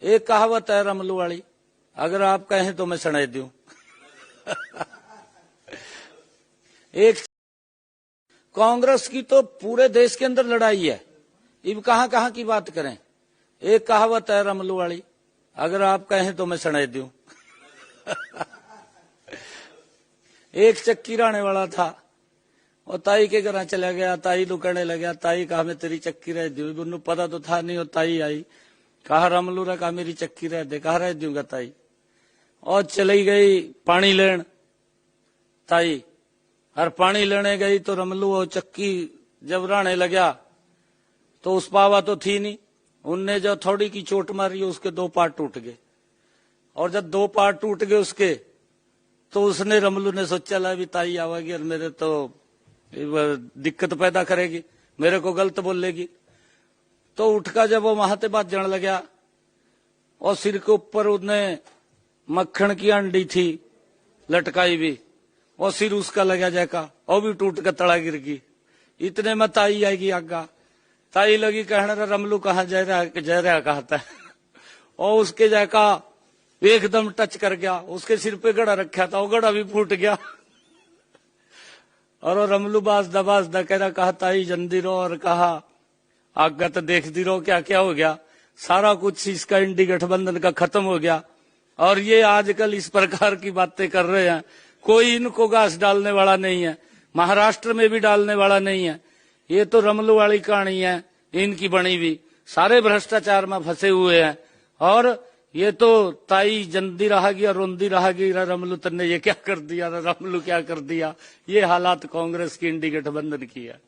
एक कहावत है रमलू वाली, अगर आप कहें तो मैं सुना दूं। एक कांग्रेस की तो पूरे देश के अंदर लड़ाई है, अब कहां कहां की बात करें। एक कहावत है रमलू वाली, अगर आप कहें तो मैं सुना दूं। एक चक्की राने वाला था, और ताई के घर चला गया, ताई लुकने लगा, ताई कहा मैं तेरी चक्की रह दूं। उन्हें पता तो था नहीं, और ताई आई, कहा रमलू ने कहा मेरी चक्की रह दे, कहा रह दूंगा ताई। और चली गई पानी लेन ताई, और पानी लेने गई तो रमलू वो चक्की जब राने लगा तो उस पावा तो थी नहीं, उनने जो थोड़ी की चोट मारी उसके दो पार्ट टूट गए। और जब दो पार्ट टूट गए उसके, तो उसने रमलू ने सोचा ला भी ताई आवेगी और मेरे तो दिक्कत पैदा करेगी, मेरे को गलत बोलेगी। तो उठका जब वो वहां से बात जाने लगा, और सिर के ऊपर उसने मक्खन की अंडी थी लटकाई भी, और सिर उसका लगा जाएगा, और भी टूट कर तड़ा गिर गई। इतने में ताई आएगी आगा, ताई लगी कहने रमलू कहाँ जा रहा कहता है। और उसके जाका एकदम टच कर गया, उसके सिर पे गड़ा रखा था, वो गड़ा भी फूट गया। और वो रमलू बाजदा कह रहा, कहा ताई जल्दी रहो, और कहा आगा तो देखती रहो क्या क्या हो गया। सारा कुछ इसका इंडी गठबंधन का खत्म हो गया, और ये आजकल इस प्रकार की बातें कर रहे हैं। कोई इनको घास डालने वाला नहीं है, महाराष्ट्र में भी डालने वाला नहीं है। ये तो रमलू वाली कहानी है इनकी बनी हुई, सारे भ्रष्टाचार में फंसे हुए हैं। और ये तो ताई जंदी रहागी और रोंदी रहागी, रमलू तन्ने ये क्या कर दिया, रमलू क्या कर दिया। ये हालात कांग्रेस की इंडी गठबंधन की है।